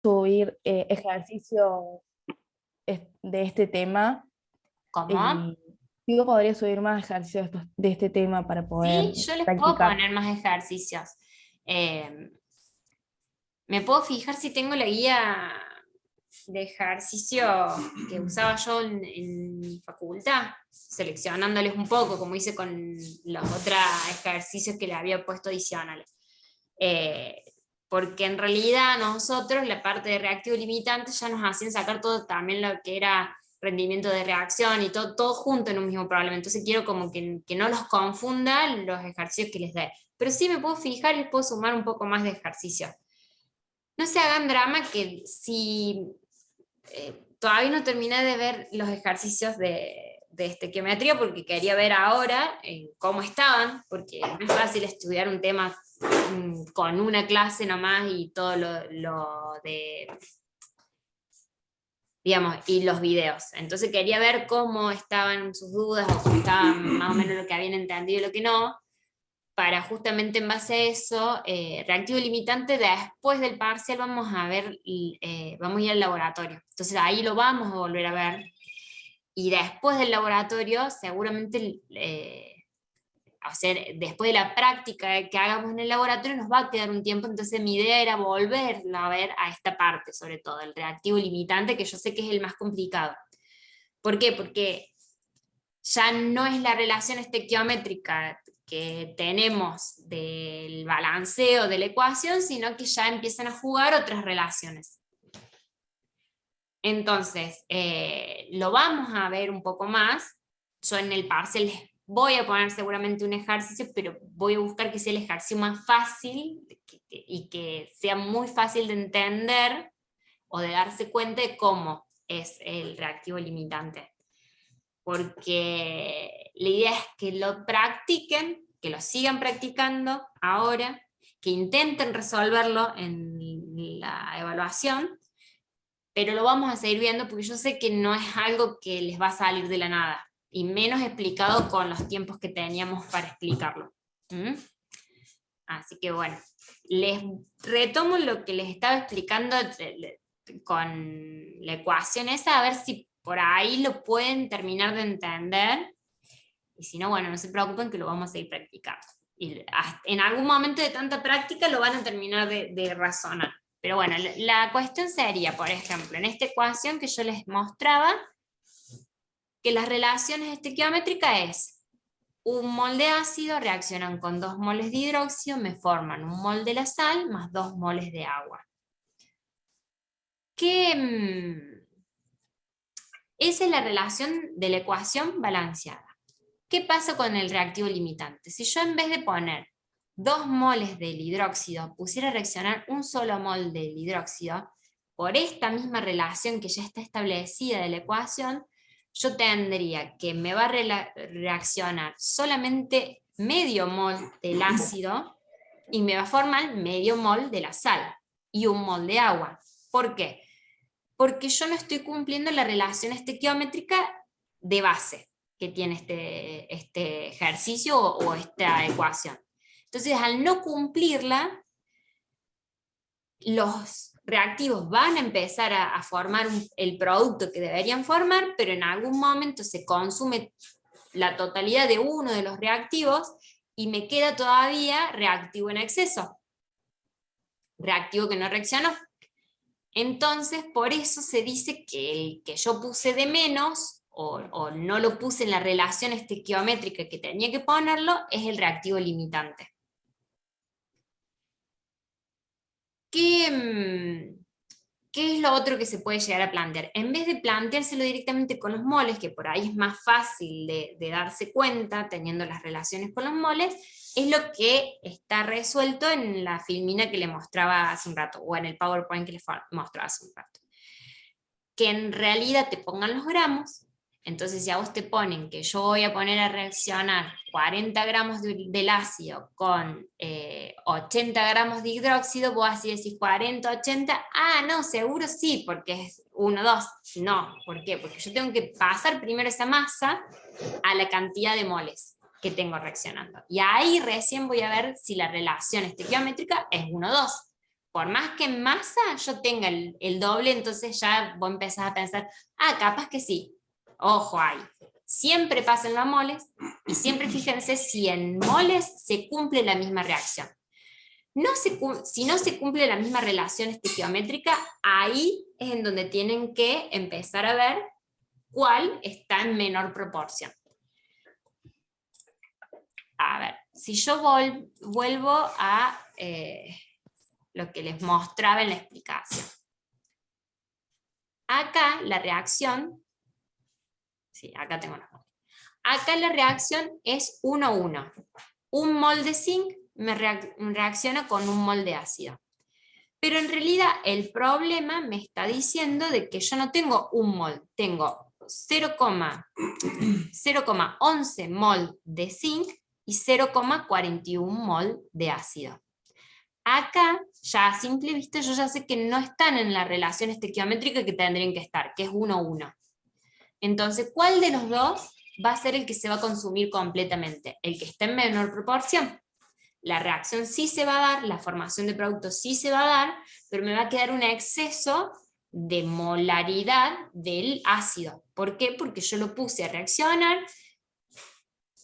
subir ejercicios de este tema ¿Cómo? y digo, podría subir más ejercicios de este tema para Sí, poder yo les puedo practicar. poner más ejercicios. Eh, Me puedo fijar si tengo la guía de ejercicio que usaba yo en mi facultad, seleccionándoles un poco, como hice con los otros ejercicios que le había puesto adicionales. Eh, Porque en realidad nosotros, la parte de reactivo limitante, ya nos hacían sacar todo también lo que era rendimiento de reacción y todo junto en un mismo problema. Entonces quiero como que no los confunda los ejercicios que les dé. Pero sí me puedo fijar y les puedo sumar un poco más de ejercicio. No se hagan drama que si todavía no terminé de ver los ejercicios de estequiometría porque quería ver ahora cómo estaban, porque no es fácil estudiar un tema con una clase nomás y todo lo de, digamos, y los videos. Entonces quería ver cómo estaban sus dudas o cómo estaban más o menos lo que habían entendido y lo que no, para justamente en base a eso, reactivo limitante, después del parcial vamos a ver, vamos a ir al laboratorio. Entonces ahí lo vamos a volver a ver. Y después del laboratorio, seguramente, o sea, después de la práctica que hagamos en el laboratorio, nos va a quedar un tiempo. Entonces mi idea era volverlo a ver a esta parte, sobre todo, el reactivo limitante, que yo sé que es el más complicado. ¿Por qué? Porque ya no es la relación estequiométrica que tenemos del balanceo de la ecuación, sino que ya empiezan a jugar otras relaciones. Entonces, lo vamos a ver un poco más. Yo en el parcial les voy a poner seguramente un ejercicio, pero voy a buscar que sea el ejercicio más fácil y que sea muy fácil de entender o de darse cuenta de cómo es el reactivo limitante, porque la idea es que lo practiquen, que lo sigan practicando ahora, que intenten resolverlo en la evaluación, pero lo vamos a seguir viendo porque yo sé que no es algo que les va a salir de la nada, y menos explicado con los tiempos que teníamos para explicarlo. ¿Mm? Así que bueno, les retomo lo que les estaba explicando con la ecuación esa, a ver si por ahí lo pueden terminar de entender, y si no, bueno, no se preocupen que lo vamos a ir practicando. Y en algún momento de tanta práctica lo van a terminar de razonar. Pero bueno, la cuestión sería, por ejemplo, en esta ecuación que yo les mostraba, que las relaciones estequiométricas es un mol de ácido reaccionan con 2 moles de hidróxido, me forman un mol de la sal más 2 moles de agua. ¿Qué, esa es la relación de la ecuación balanceada. ¿Qué pasa con el reactivo limitante? Si yo en vez de poner 2 moles del hidróxido pusiera a reaccionar un solo mol del hidróxido, por esta misma relación que ya está establecida de la ecuación, yo tendría que me va a reaccionar solamente medio mol del ácido y me va a formar medio mol de la sal y un mol de agua. ¿Por qué? Porque yo no estoy cumpliendo la relación estequiométrica de base que tiene este ejercicio o esta ecuación. Entonces, al no cumplirla, los reactivos van a empezar a formar el producto que deberían formar, pero en algún momento se consume la totalidad de uno de los reactivos y me queda todavía reactivo en exceso, reactivo que no reaccionó. Entonces, por eso se dice que el que yo puse de menos o no lo puse en la relación estequiométrica que tenía que ponerlo es el reactivo limitante. ¿Qué, ¿Qué es lo otro que se puede llegar a plantear? En vez de planteárselo directamente con los moles, que por ahí es más fácil de darse cuenta teniendo las relaciones con los moles, es lo que está resuelto en la filmina que le mostraba hace un rato, o en el PowerPoint que le mostraba hace un rato. Que en realidad te pongan los gramos. Entonces, si a vos te ponen que yo voy a poner a reaccionar 40 gramos del ácido con 80 gramos de hidróxido, vos así decís 40, 80, ah, no, seguro sí, porque es 1, 2. No, ¿por qué? Porque yo tengo que pasar primero esa masa a la cantidad de moles que tengo reaccionando. Y ahí recién voy a ver si la relación estequiométrica es 1, 2. por más que en masa yo tenga el doble, entonces ya vos empezás a pensar, capaz que sí. Ojo ahí. Siempre pasa en los moles, y siempre fíjense si en moles se cumple la misma reacción. Si no se cumple la misma relación estequiométrica, ahí es en donde tienen que empezar a ver cuál está en menor proporción. A ver, si yo vuelvo a lo que les mostraba en la explicación. Acá la reacción, sí, acá tengo los moles. Acá la reacción es 1-1. Un mol de zinc me reacciona con un mol de ácido. Pero en realidad el problema me está diciendo de que yo no tengo un mol, tengo 0,11 mol de zinc y 0,41 mol de ácido. Acá, ya a simple vista, yo ya sé que no están en la relación estequiométrica que tendrían que estar, que es 1-1. Entonces, ¿cuál de los dos va a ser el que se va a consumir completamente? El que está en menor proporción. La reacción sí se va a dar, la formación de productos sí se va a dar, pero me va a quedar un exceso de molaridad del ácido. ¿Por qué? Porque yo lo puse a reaccionar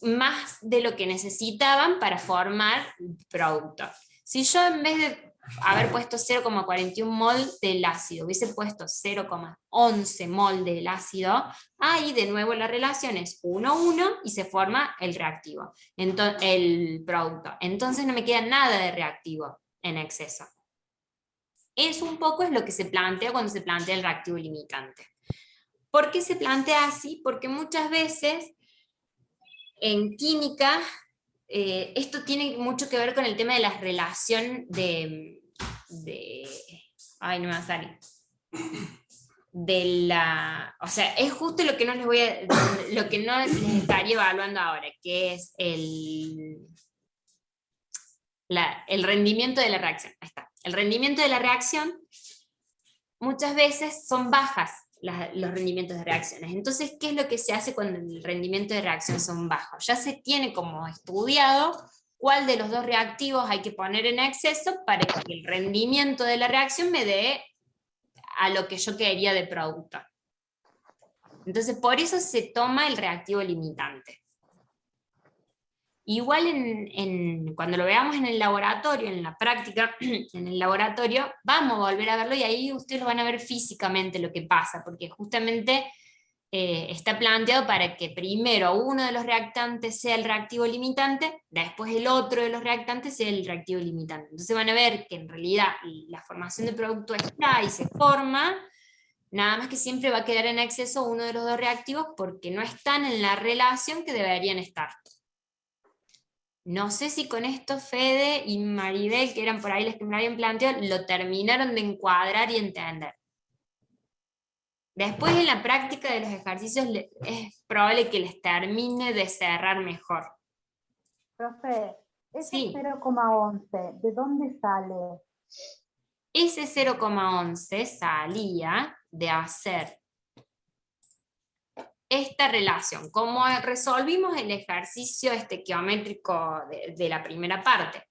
más de lo que necesitaban para formar el producto. Si yo en vez de haber puesto 0,41 mol del ácido, hubiese puesto 0,11 mol del ácido, ahí de nuevo la relación es 1-1 y se forma el reactivo, el producto. Entonces no me queda nada de reactivo en exceso. Eso un poco es lo que se plantea cuando se plantea el reactivo limitante. ¿Por qué se plantea así? Porque muchas veces en química esto tiene mucho que ver con el tema de la relación ay, no me va a salir. O sea, es justo lo que no les lo que no les estaría evaluando ahora, que es el rendimiento de la reacción. Ahí está. El rendimiento de la reacción muchas veces son bajas los rendimientos de reacciones. Entonces, ¿qué es lo que se hace cuando el rendimiento de reacción son bajos? Ya se tiene como estudiado cuál de los dos reactivos hay que poner en exceso para que el rendimiento de la reacción me dé a lo que yo quería de producto. Entonces, por eso se toma el reactivo limitante. Igual cuando lo veamos en el laboratorio, en la práctica, en el laboratorio, vamos a volver a verlo y ahí ustedes lo van a ver físicamente lo que pasa, porque justamente está planteado para que primero uno de los reactantes sea el reactivo limitante, después el otro de los reactantes sea el reactivo limitante. Entonces van a ver que en realidad la formación de producto está y se forma, nada más que siempre va a quedar en exceso uno de los dos reactivos porque no están en la relación que deberían estar. No sé si con esto Fede y Maribel, que eran por ahí las que me lo habían planteado, lo terminaron de encuadrar y entender. Después en la práctica de los ejercicios es probable que les termine de cerrar mejor. Profe, ese Sí. 0,11, ¿de dónde sale? Ese 0,11 salía de hacer esta relación. Como resolvimos el ejercicio estequiométrico de la primera parte,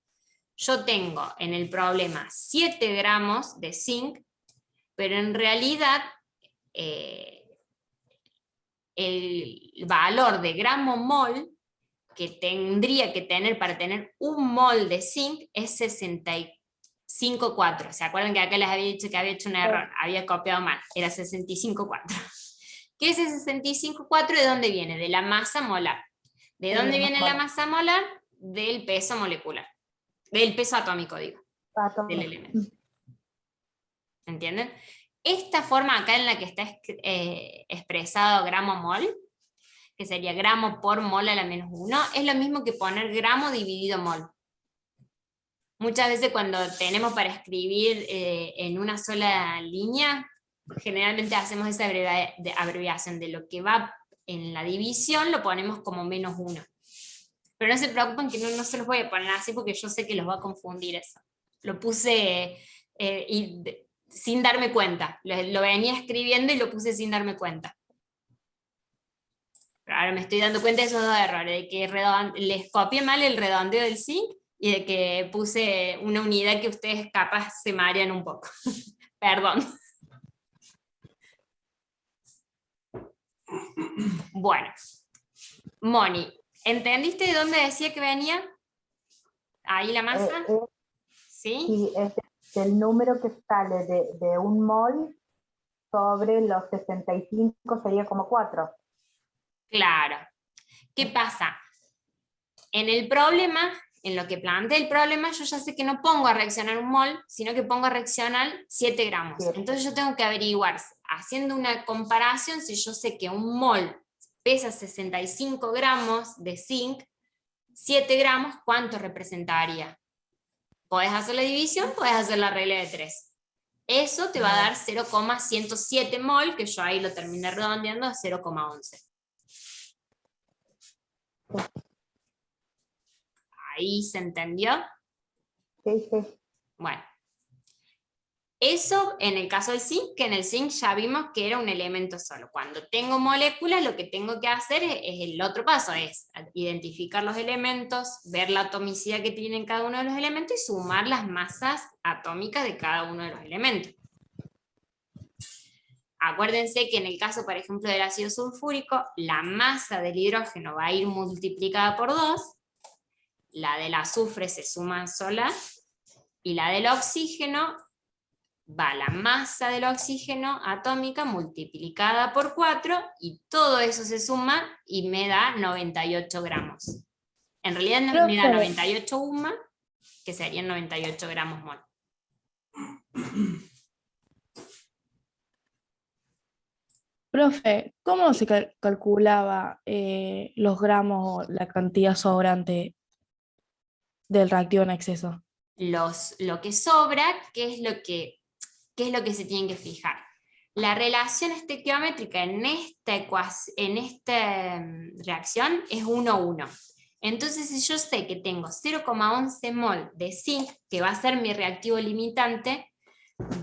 yo tengo en el problema 7 gramos de zinc, pero en realidad el valor de gramo mol que tendría que tener para tener un mol de zinc es 65,4. ¿Se acuerdan que acá les había dicho que había hecho un error? Había copiado mal, era 65,4. ¿Qué es ese 65,4? ¿De dónde viene? De la masa molar. ¿De dónde viene la masa molar? Del peso molecular. Del peso atómico, digo. Del elemento. ¿Entienden? Esta forma acá en la que está expresado gramo mol, que sería gramo por mol a la menos 1, es lo mismo que poner gramo dividido mol. Muchas veces cuando tenemos para escribir en una sola línea, generalmente hacemos esa abreviación de lo que va en la división, lo ponemos como menos 1. Pero no se preocupen que no se los voy a poner así porque yo sé que los va a confundir eso. Lo puse sin darme cuenta. Lo venía escribiendo y lo puse sin darme cuenta. Pero ahora me estoy dando cuenta de esos dos errores, de que les copié mal el redondeo del zinc y de que puse una unidad que ustedes capaz se marean un poco. Perdón. Bueno, Moni, ¿entendiste de dónde decía que venía? Ahí la masa, ¿sí? Sí, es el número que sale de un mol sobre los 65 sería como 4. Claro. ¿Qué pasa? En el problema, en lo que planteé el problema, yo ya sé que no pongo a reaccionar un mol, sino que pongo a reaccionar 7 gramos. Siete. Entonces yo tengo que averiguar, haciendo una comparación, si yo sé que un mol pesa 65 gramos de zinc, 7 gramos, ¿cuánto representaría? Podés hacer la división, podés hacer la regla de 3. Eso te va a dar 0,107 mol, que yo ahí lo terminé redondeando a 0,11. ¿Ahí se entendió? Sí, sí. Bueno. Eso en el caso del zinc, que en el zinc ya vimos que era un elemento solo. Cuando tengo moléculas, lo que tengo que hacer es el otro paso, es identificar los elementos, ver la atomicidad que tienen cada uno de los elementos y sumar las masas atómicas de cada uno de los elementos. Acuérdense que en el caso, por ejemplo, del ácido sulfúrico, la masa del hidrógeno va a ir multiplicada por 2, la del azufre se suma sola, y la del oxígeno va la masa del oxígeno atómica multiplicada por 4, y todo eso se suma y me da 98 gramos. En realidad me da 98 UMA, que serían 98 gramos mol. Profe, ¿cómo se calculaba los gramos o la cantidad sobrante del reactivo en exceso? Lo que sobra, ¿qué es lo que se tienen que fijar? La relación estequiométrica en esta reacción es 1:1. Entonces, si yo sé que tengo 0,11 mol de zinc, que va a ser mi reactivo limitante,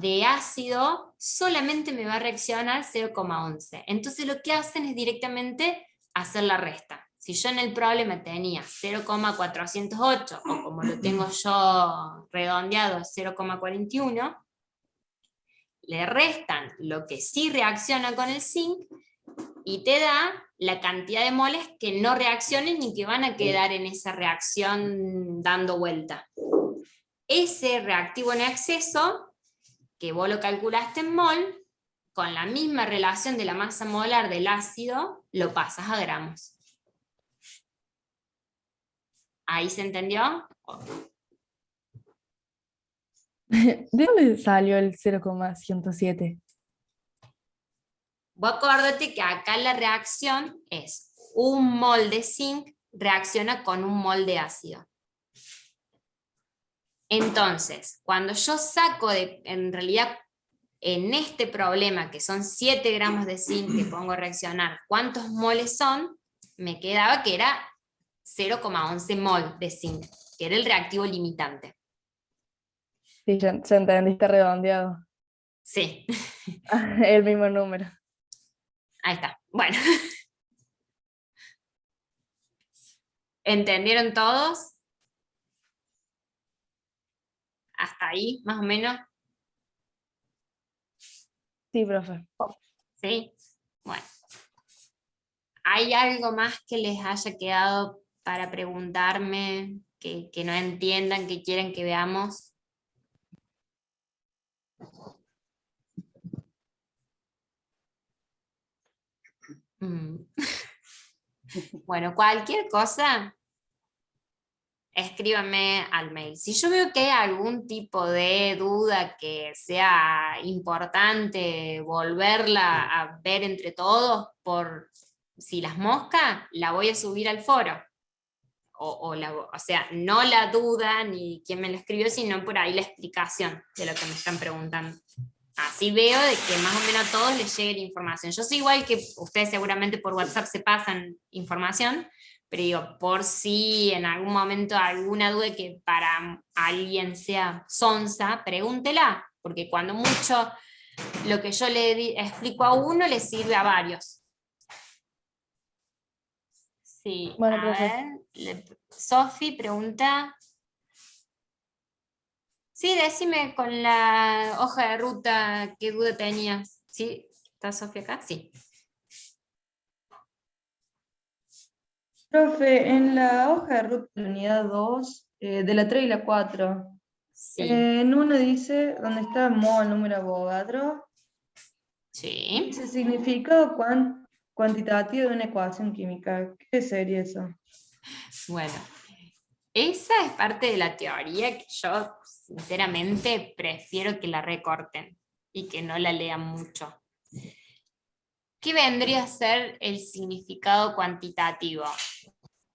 de ácido solamente me va a reaccionar 0,11. Entonces lo que hacen es directamente hacer la resta. Si yo en el problema tenía 0,408, o como lo tengo yo redondeado, 0,41, le restan lo que sí reacciona con el zinc y te da la cantidad de moles que no reaccionen ni que van a quedar en esa reacción dando vuelta. Ese reactivo en exceso, que vos lo calculaste en mol, con la misma relación de la masa molar del ácido, lo pasas a gramos. ¿Ahí se entendió? ¿De dónde salió el 0,107? Vos acordate que acá la reacción es un mol de zinc reacciona con un mol de ácido. Entonces, cuando yo saco en realidad, en este problema, que son 7 gramos de zinc que pongo a reaccionar, ¿cuántos moles son? Me quedaba que era 0,11 mol de zinc, que era el reactivo limitante. Sí, se entendiste redondeado. Sí, El mismo número. ahí está. Bueno. ¿Entendieron todos? ¿Hasta ahí, más o menos? Sí, profe. ¿Sí? Bueno. ¿Hay algo más que les haya quedado para preguntarme, que no entiendan, que quieren que veamos? Bueno, cualquier cosa, escríbanme al mail. Si yo veo que hay algún tipo de duda que sea importante volverla a ver entre todos, por si las moscas, la voy a subir al foro. O sea, no la duda ni quién me la escribió, sino por ahí la explicación de lo que me están preguntando. Así veo de que más o menos a todos les llegue la información. Yo soy igual que ustedes, seguramente por WhatsApp se pasan información, pero digo, por si en algún momento alguna duda que para alguien sea sonsa, pregúntela, porque cuando mucho lo que yo le explico a uno le sirve a varios. Sí, Bueno, a profe. ver, Sofi pregunta, Sí, decime con la hoja de ruta qué duda tenías. ¿Sí? ¿Está Sofía acá? Sí. Profe, en la hoja de ruta de la unidad 2, de la 3 y la 4, Sí. en una dice, donde está mol número Avogadro, Sí. dice significado cuantitativo de una ecuación química. ¿Qué sería eso? Bueno, esa es parte de la teoría que yo sinceramente prefiero que la recorten y que no la lean mucho. ¿Qué vendría a ser el significado cuantitativo?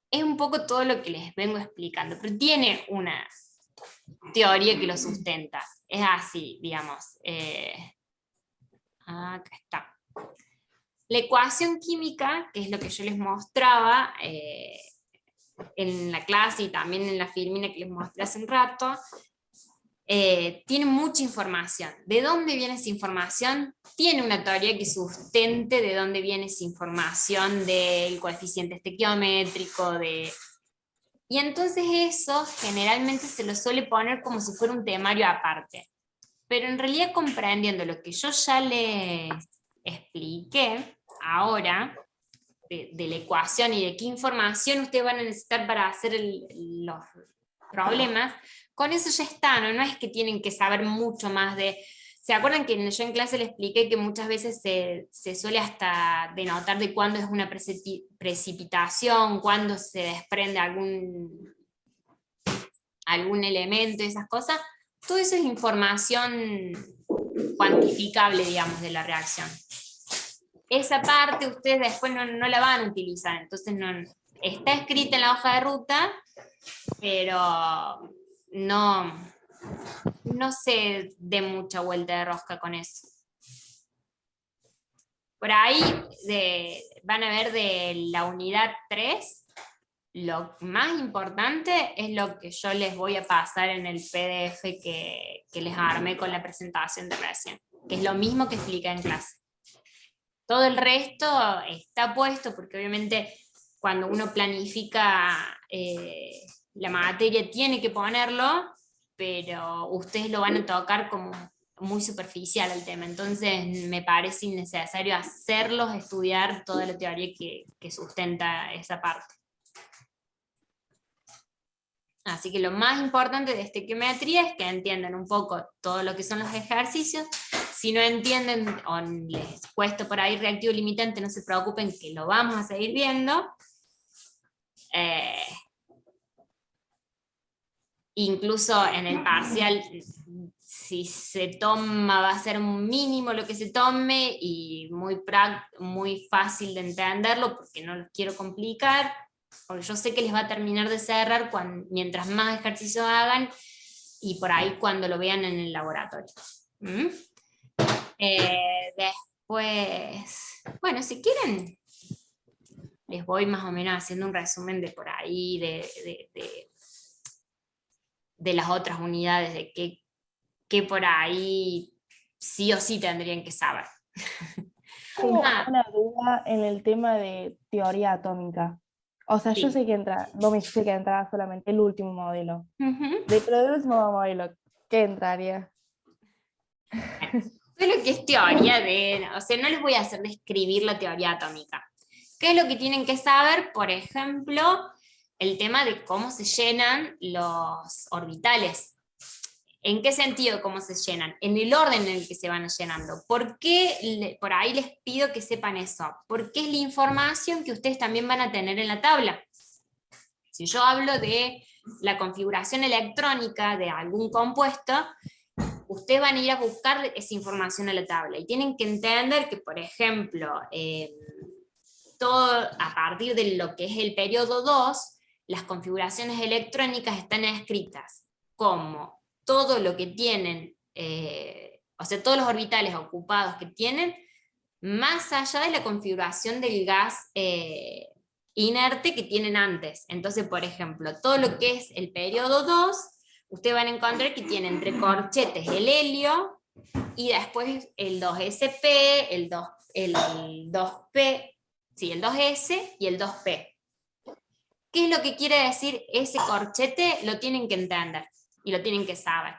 Es un poco todo lo que les vengo explicando, pero tiene una teoría que lo sustenta. Es así, digamos. Acá está. La ecuación química, que es lo que yo les mostraba en la clase y también en la filmina que les mostré hace un rato, tiene mucha información. ¿De dónde viene esa información? Tiene una teoría que sustente de dónde viene esa información del coeficiente estequiométrico, y entonces eso generalmente se lo suele poner como si fuera un temario aparte. Pero en realidad, comprendiendo lo que yo ya les expliqué ahora, de la ecuación y de qué información ustedes van a necesitar para hacer los problemas, con eso ya está, ¿no? No es que tienen que saber mucho más de... ¿Se acuerdan que yo en clase les expliqué que muchas veces se suele hasta denotar de cuándo es una precipitación, cuándo se desprende algún elemento y esas cosas? Todo eso es información cuantificable, digamos, de la reacción. Esa parte ustedes después no la van a utilizar, entonces está escrita en la hoja de ruta, pero no se dé mucha vuelta de rosca con eso. Por ahí van a ver de la unidad 3, lo más importante es lo que yo les voy a pasar en el PDF que les armé con la presentación de recién, que es lo mismo que expliqué en clase. Todo el resto está puesto porque obviamente cuando uno planifica la materia tiene que ponerlo, pero ustedes lo van a tocar como muy superficial el tema, entonces me parece innecesario hacerlos estudiar toda la teoría que sustenta esa parte. Así que lo más importante de estequiometría es que entiendan un poco todo lo que son los ejercicios. Si no entienden o les cuesta por ahí reactivo limitante, no se preocupen que lo vamos a seguir viendo. Incluso en el parcial, si se toma, va a ser un mínimo lo que se tome y muy fácil de entenderlo porque no los quiero complicar, porque yo sé que les va a terminar de cerrar mientras más ejercicios hagan y por ahí cuando lo vean en el laboratorio. Después, bueno, si quieren, les voy más o menos haciendo un resumen de por ahí, de las otras unidades, de qué por ahí sí o sí tendrían que saber. Tengo una duda en el tema de teoría atómica. O sea, yo Sí. sé que vos me dijiste que entraba solamente el último modelo. Ujú. Dentro del último modelo, ¿qué entraría? Todo lo que es teoría o sea, no les voy a hacer describir la teoría atómica. ¿Qué es lo que tienen que saber? Por ejemplo, el tema de cómo se llenan los orbitales. ¿En qué sentido cómo se llenan? En el orden en el que se van llenando. ¿Por qué? Por ahí les pido que sepan eso. Porque es la información que ustedes también van a tener en la tabla. Si yo hablo de la configuración electrónica de algún compuesto, ustedes van a ir a buscar esa información a la tabla. Y tienen que entender que, por ejemplo, todo a partir de lo que es el periodo 2, las configuraciones electrónicas están escritas como todo lo que tienen, o sea, todos los orbitales ocupados que tienen, más allá de la configuración del gas inerte que tienen antes. Entonces, por ejemplo, todo lo que es el periodo 2, ustedes van a encontrar que tiene entre corchetes el helio, y después el 2sp, el 2p, sí, el 2s y el 2p. ¿Qué es lo que quiere decir ese corchete? Lo tienen que entender y lo tienen que saber.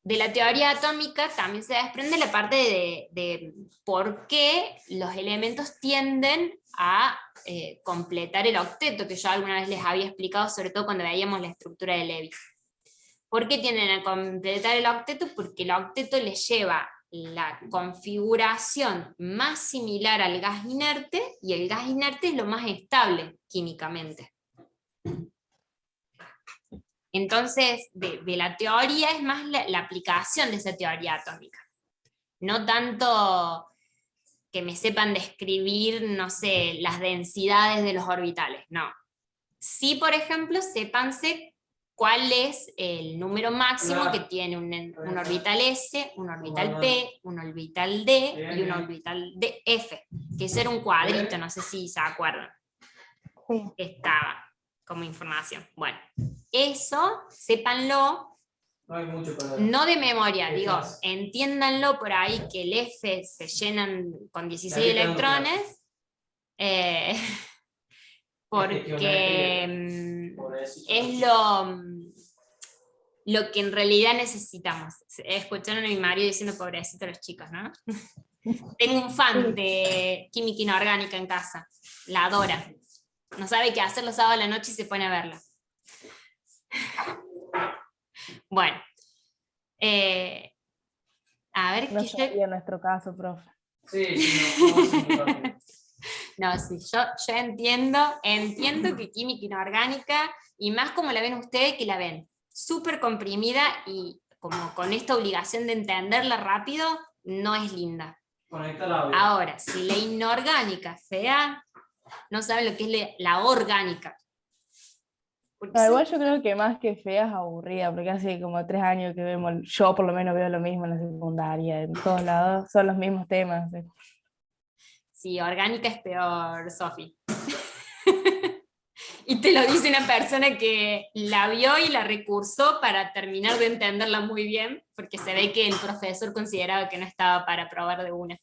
de la teoría atómica también se desprende la parte de por qué los elementos tienden a completar el octeto, que yo alguna vez les había explicado, sobre todo cuando veíamos la estructura de Lewis. ¿Por qué tienden a completar el octeto? Porque el octeto les lleva la configuración más similar al gas inerte, y el gas inerte es lo más estable químicamente. Entonces, de la teoría es más la aplicación de esa teoría atómica. No tanto que me sepan describir, no sé, las densidades de los orbitales, no. Sí, por ejemplo, sépanse cuál es el número máximo que tiene un orbital S, un orbital P, un orbital D y un orbital F, que eso era un cuadrito, no sé si se acuerdan. Sí. Estaba como información. Bueno, eso, sépanlo, No hay mucho para... no de memoria, ¿Qué digo, más? entiéndanlo por ahí que el F se llenan con 16 Ahí quedando electrones, porque es lo que en realidad necesitamos. Escucharon a mi marido diciendo pobrecito los chicos, ¿no? Tengo un fan de química inorgánica en casa, la adora. No sabe qué hacer los sábados a la noche y se pone a verla. Bueno. A ver No qué yo... sería nuestro caso, profe. Sí, sí, no. No, sí, yo entiendo que química inorgánica, y más como la ven ustedes, que la ven súper comprimida y como con esta obligación de entenderla rápido, no es linda. Conecta la audio. Ahora, si la inorgánica es fea, no saben lo que es la orgánica. Porque No, igual yo creo que más que fea es aburrida, porque hace como 3 años que vemos, yo por lo menos veo lo mismo en la secundaria, en todos lados son los mismos temas. sí, orgánica es peor, Sofi. Y te lo dice una persona que la vio y la recursó para terminar de entenderla muy bien, porque se ve que el profesor consideraba que no estaba para probar de una.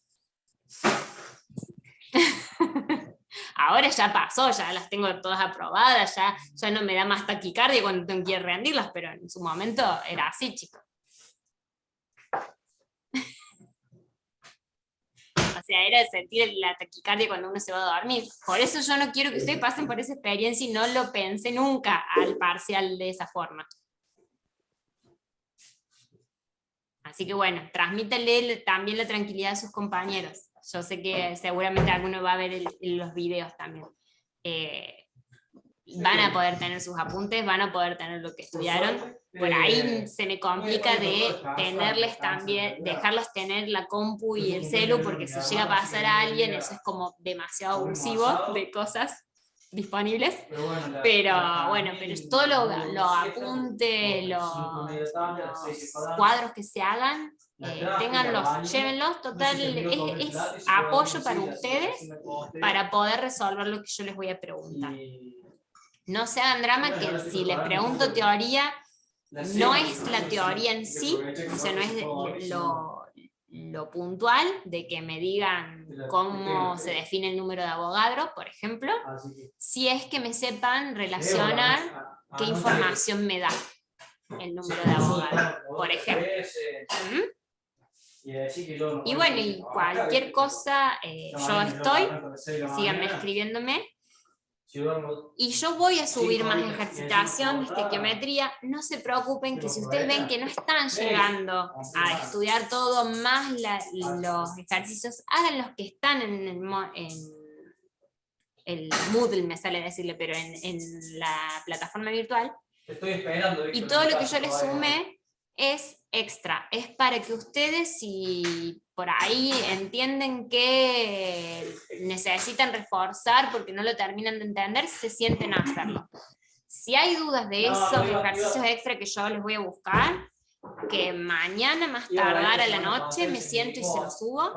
Ahora ya pasó, ya las tengo todas aprobadas, ya no me da más taquicardia cuando tengo que ir a rendirlas, pero en su momento era así, chicos. O sea, era sentir la taquicardia cuando uno se va a dormir. Por eso yo no quiero que ustedes pasen por esa experiencia y no lo pensé nunca al parcial de esa forma. Así que bueno, transmítanle también la tranquilidad a sus compañeros. Yo sé que seguramente alguno va a ver los videos también. Van a poder tener sus apuntes, van a poder tener lo que estudiaron. Por ahí se me complica de tenerles también, dejarlos tener la compu y el celu, porque si llega a pasar a alguien, eso es como demasiado abusivo de cosas disponibles. Pero bueno, pero todo lo apunte, los cuadros que se hagan, ténganlos, llévenlos, total, es apoyo para ustedes para poder resolver lo que yo les voy a preguntar. No se hagan drama que si les pregunto teoría, no es la teoría en sí, o sea, no es lo puntual de que me digan cómo se define el número de Avogadro, por ejemplo, si es que me sepan relacionar qué información me da el número de Avogadro, por ejemplo. Y bueno, y cualquier cosa, yo estoy, síganme escribiéndome. Y yo voy a subir más ejercitación de estequiometría. No se preocupen que si ustedes ven que no están llegando a estudiar todo más los ejercicios, hagan los que están en el Moodle, me sale decirle, pero en la plataforma virtual. Estoy esperando, y todo lo que yo les sumé es extra, es para que ustedes, si por ahí entienden que necesitan reforzar porque no lo terminan de entender, se sienten a hacerlo. Si hay dudas de esos ejercicios extra que yo les voy a buscar, que mañana más tardar a la noche me siento y se los subo,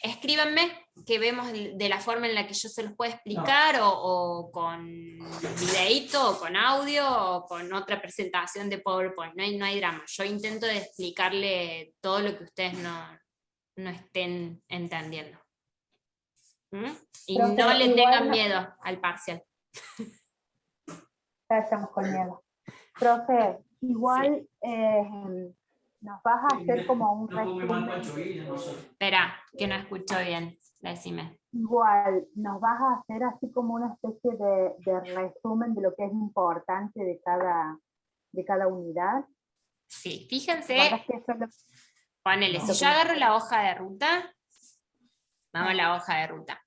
escríbanme, que vemos de la forma en la que yo se los puedo explicar, o con videíto, o con audio, o con otra presentación de PowerPoint, no hay drama. Yo intento de explicarle todo lo que ustedes no estén entendiendo. Y Profe, no le igual tengan miedo al parcial. Ya estamos con miedo. Profe, Igual nos vas a hacer como un No come mal resumen. Pancho Villa, no sé. Espera, que no escucho bien. Decime. Igual nos vas a hacer así como una especie de resumen de lo que es importante de cada unidad. Sí, ¿Te fíjense, acordás que eso es lo- ponele, lo si que yo agarro la hoja de ruta, vamos a Ah. la hoja de ruta.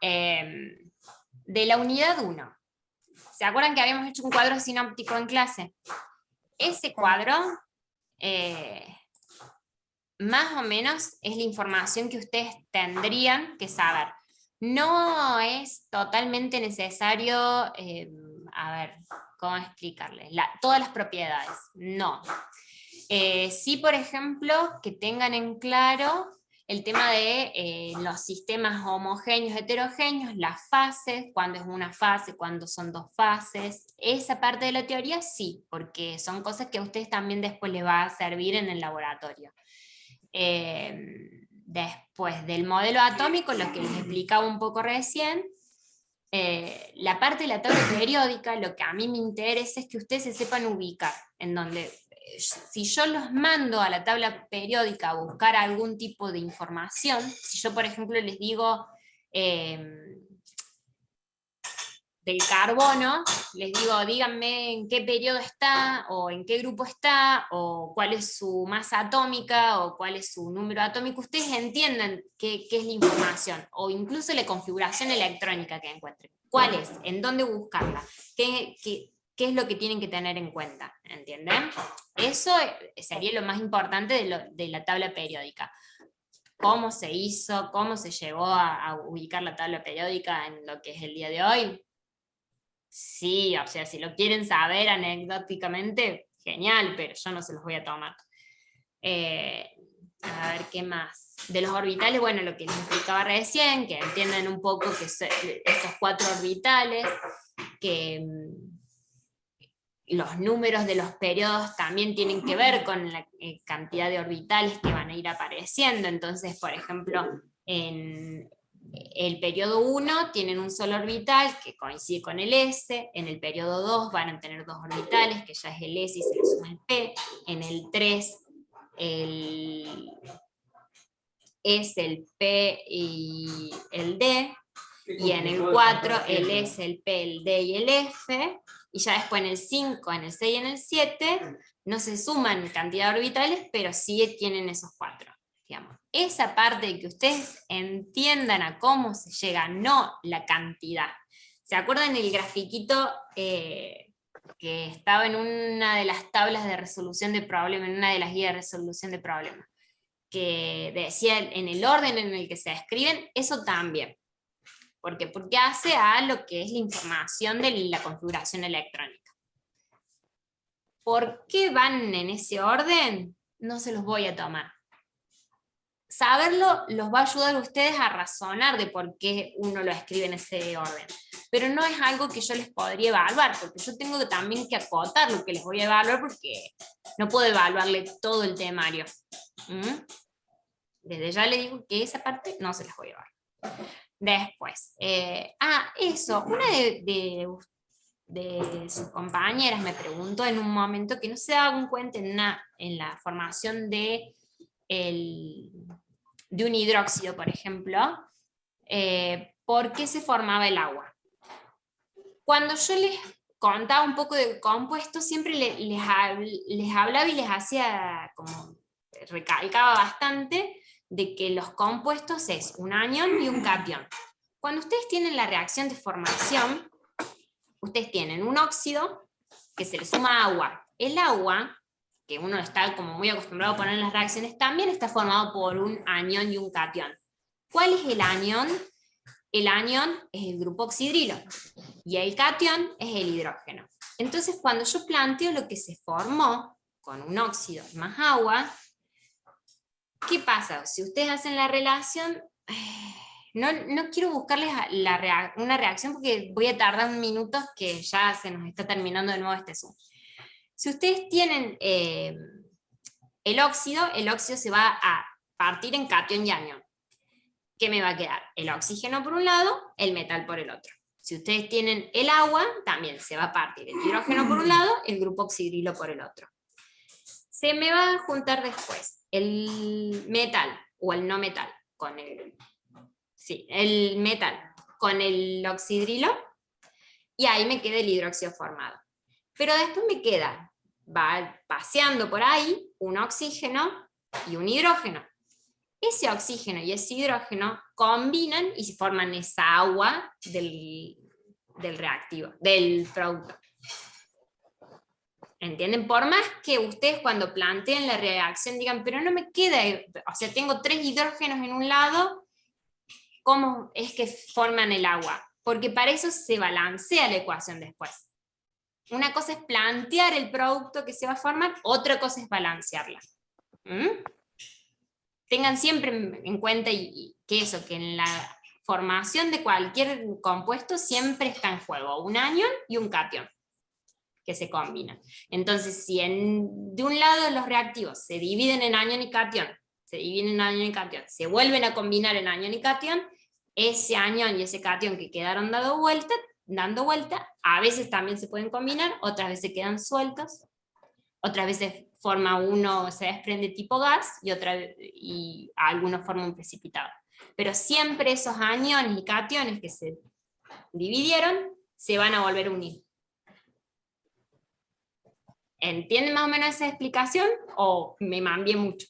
De la unidad 1, ¿se acuerdan que habíamos hecho un cuadro sinóptico en clase? Ese cuadro, más o menos, es la información que ustedes tendrían que saber. No es totalmente necesario, a ver, ¿cómo explicarles? Todas las propiedades, no. Sí, por ejemplo, que tengan en claro el tema de los sistemas homogéneos, heterogéneos, las fases, cuándo es una fase, cuándo son dos fases. Esa parte de la teoría sí, porque son cosas que a ustedes también después les va a servir en el laboratorio. Después del modelo atómico, lo que les explicaba un poco recién, la parte de la tabla periódica, lo que a mí me interesa es que ustedes se sepan ubicar, en donde si yo los mando a la tabla periódica a buscar algún tipo de información, si yo por ejemplo les digo del carbono, les digo díganme en qué periodo está, o en qué grupo está, o cuál es su masa atómica, o cuál es su número atómico, ustedes entiendan qué es la información, o incluso la configuración electrónica que encuentren. ¿Cuál es? ¿En dónde buscarla? ¿Qué es lo que tienen que tener en cuenta? ¿Entienden? Eso sería lo más importante de la tabla periódica. ¿Cómo se hizo? ¿Cómo se llegó a ubicar la tabla periódica en lo que es el día de hoy? Sí, o sea, si lo quieren saber anecdóticamente, genial, pero yo no se los voy a tomar. A ver, ¿qué más? De los orbitales, bueno, lo que les explicaba recién, que entiendan un poco que estos 4 orbitales, que los números de los periodos también tienen que ver con la cantidad de orbitales que van a ir apareciendo. Entonces, por ejemplo, en el periodo 1 tienen un solo orbital que coincide con el S, en el periodo 2 van a tener 2 orbitales, que ya es el S y se le suma el P, en el 3 es el P y el D, y en el 4 el S, el P, el D y el F, y ya después en el 5, en el 6 y en el 7 no se suman cantidad de orbitales, pero sí tienen esos 4. Digamos. Esa parte de que ustedes entiendan a cómo se llega, no la cantidad. ¿Se acuerdan del grafiquito que estaba en una de las tablas de resolución de problemas, en una de las guías de resolución de problemas? Que decía en el orden en el que se escriben, eso también. ¿Por qué? Porque hace a lo que es la información de la configuración electrónica. ¿Por qué van en ese orden? No se los voy a tomar. Saberlo los va a ayudar a ustedes a razonar de por qué uno lo escribe en ese orden. Pero no es algo que yo les podría evaluar, porque yo tengo también que acotar lo que les voy a evaluar, porque no puedo evaluarle todo el temario. Desde ya le digo que esa parte no se las voy a llevar. Después, eso, una de sus compañeras me preguntó en un momento que no se daban cuenta en la formación de un hidróxido, por ejemplo, por qué se formaba el agua. Cuando yo les contaba un poco del compuesto, siempre les hablaba y les hacía como, recalcaba bastante, de que los compuestos es un anión y un catión. Cuando ustedes tienen la reacción de formación, ustedes tienen un óxido que se le suma agua. El agua, que uno está como muy acostumbrado a poner en las reacciones, también está formado por un anión y un catión. ¿Cuál es el anión? El anión es el grupo oxidrilo y el catión es el hidrógeno. Entonces, cuando yo planteo lo que se formó con un óxido más agua, ¿qué pasa? Si ustedes hacen la relación, no quiero buscarles una reacción porque voy a tardar minutos que ya se nos está terminando de nuevo este Zoom. Si ustedes tienen el óxido se va a partir en catión y anión. ¿Qué me va a quedar? El oxígeno por un lado, el metal por el otro. Si ustedes tienen el agua, también se va a partir el hidrógeno por un lado, el grupo oxidrilo por el otro. Se me va a juntar después el metal o el no metal con el metal con el oxidrilo, y ahí me queda el hidróxido formado. Pero después me queda, va paseando por ahí, un oxígeno y un hidrógeno. Ese oxígeno y ese hidrógeno combinan y se forman esa agua del reactivo, del producto. ¿Entienden? Por más que ustedes cuando planteen la reacción digan, pero no me queda, o sea, tengo 3 hidrógenos en un lado, ¿cómo es que forman el agua? Porque para eso se balancea la ecuación después. Una cosa es plantear el producto que se va a formar, otra cosa es balancearla. Tengan siempre en cuenta que eso, que en la formación de cualquier compuesto siempre está en juego un anión y un catión, que se combinan. Entonces, si de un lado los reactivos se dividen en anión y catión, se vuelven a combinar en anión y catión, ese anión y ese catión que quedaron dando vuelta, a veces también se pueden combinar, otras veces quedan sueltos, otras veces forma uno, se desprende tipo gas, y algunos forman un precipitado. Pero siempre esos aniones y cationes que se dividieron, se van a volver a unir. ¿Entienden más o menos esa explicación? ¿O me mambié mucho?